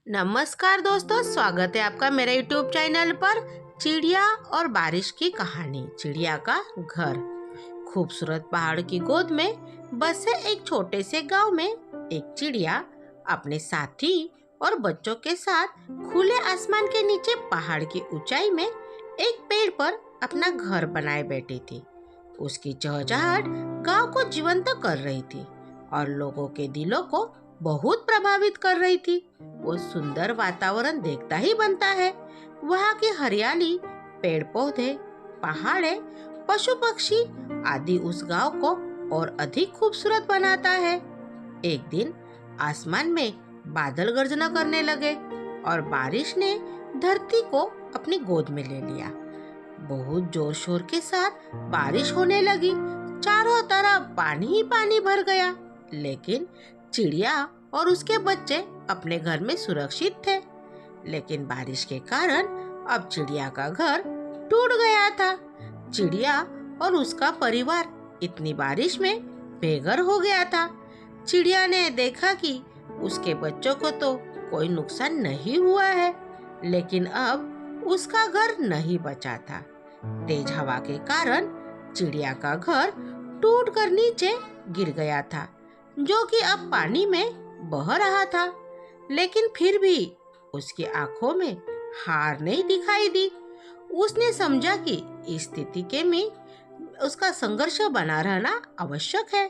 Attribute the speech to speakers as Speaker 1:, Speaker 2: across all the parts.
Speaker 1: नमस्कार दोस्तों, स्वागत है आपका मेरे YouTube चैनल पर। चिड़िया और बारिश की कहानी। चिड़िया का घर। खूबसूरत पहाड़ की गोद में बसे एक छोटे से गांव में एक चिड़िया अपने साथी और बच्चों के साथ खुले आसमान के नीचे पहाड़ की ऊंचाई में एक पेड़ पर अपना घर बनाए बैठी थी। उसकी चहचहाहट गांव को जीवंत कर रही थी और लोगों के दिलों को बहुत प्रभावित कर रही थी। वो सुंदर वातावरण देखता ही बनता है। वहाँ की हरियाली, पेड़ पौधे, पहाड़े, पशु पक्षी आदि उस गांव को और अधिक खूबसूरत बनाता है। एक दिन आसमान में बादल गर्जना करने लगे और बारिश ने धरती को अपनी गोद में ले लिया। बहुत जोर शोर के साथ बारिश होने लगी। चारों तरफ पानी ही पानी भर गया, लेकिन चिड़िया और उसके बच्चे अपने घर में सुरक्षित थे। लेकिन बारिश के कारण अब चिड़िया का घर टूट गया था। चिड़िया और उसका परिवार इतनी बारिश में बेघर हो गया था। चिड़िया ने देखा कि उसके बच्चों को तो कोई नुकसान नहीं हुआ है, लेकिन अब उसका घर नहीं बचा था। तेज हवा के कारण चिड़िया का घर टूट कर नीचे गिर गया था, जो कि अब पानी में बह रहा था। लेकिन फिर भी उसकी आंखों में हार नहीं दिखाई दी। उसने समझा कि इस स्थिति के में उसका संघर्ष बना रहना आवश्यक है।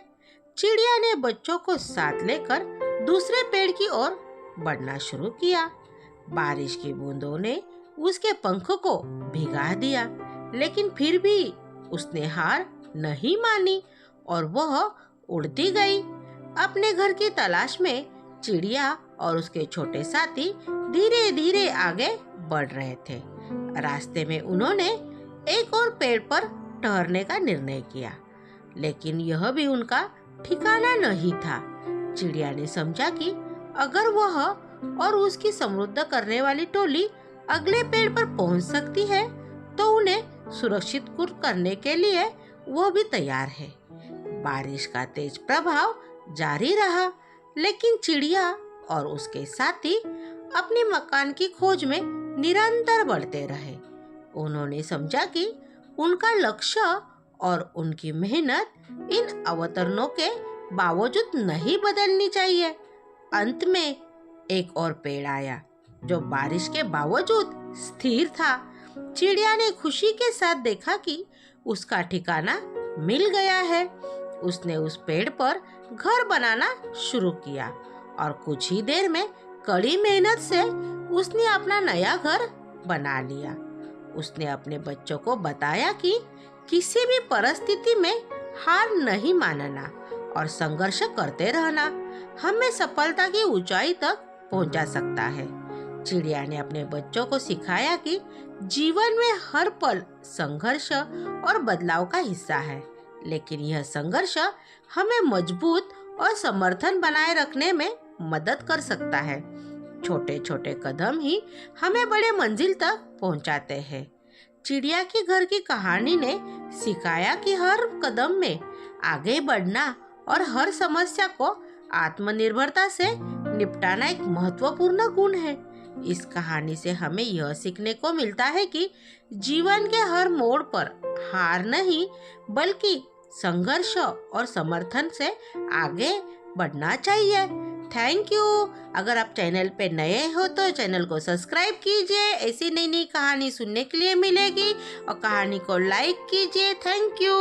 Speaker 1: चिड़िया ने बच्चों को साथ लेकर दूसरे पेड़ की ओर बढ़ना शुरू किया। बारिश की बूंदों ने उसके पंख को भिगा दिया, लेकिन फिर भी उसने हार नहीं मानी और वह उड़ती गई। अपने घर की तलाश में चिड़िया और उसके छोटे साथी धीरे धीरे आगे बढ़ रहे थे। रास्ते में उन्होंने एक और पेड़ पर ठहरने का निर्णय किया, लेकिन यह भी उनका ठिकाना नहीं था। चिड़िया ने समझा कि अगर वह और उसकी समृद्ध करने वाली टोली अगले पेड़ पर पहुंच सकती है, तो उन्हें सुरक्षित करने के लिए वो भी तैयार है। बारिश का तेज प्रभाव जारी रहा, लेकिन चिड़िया और उसके साथी अपने मकान की खोज में निरंतर बढ़ते रहे। उन्होंने समझा कि उनका लक्ष्य और उनकी मेहनत इन अवतरणों के बावजूद नहीं बदलनी चाहिए। अंत में एक और पेड़ आया, जो बारिश के बावजूद स्थिर था। चिड़िया ने खुशी के साथ देखा कि उसका ठिकाना मिल गया है। उसने उस पेड़ पर घर बनाना शुरू किया और कुछ ही देर में कड़ी मेहनत से उसने अपना नया घर बना लिया। उसने अपने बच्चों को बताया कि किसी भी परिस्थिति में हार नहीं मानना और संघर्ष करते रहना हमें सफलता की ऊंचाई तक पहुंचा सकता है। चिड़िया ने अपने बच्चों को सिखाया कि जीवन में हर पल संघर्ष और बदलाव का हिस्सा है, लेकिन यह संघर्ष हमें मजबूत और समर्थन बनाए रखने में मदद कर सकता है। छोटे छोटे कदम ही हमें बड़े मंजिल तक पहुंचाते हैं। चिड़िया के घर की कहानी ने सिखाया कि हर कदम में आगे बढ़ना और हर समस्या को आत्मनिर्भरता से निपटाना एक महत्वपूर्ण गुण है। इस कहानी से हमें यह सीखने को मिलता है कि जीवन के हर मोड़ पर हार नहीं, बल्कि संघर्ष और समर्थन से आगे बढ़ना चाहिए। Thank you. अगर आप चैनल पे नए हो तो चैनल को सब्सक्राइब कीजिए। ऐसी नई नई कहानी सुनने के लिए मिलेगी और कहानी को लाइक कीजिए। Thank you.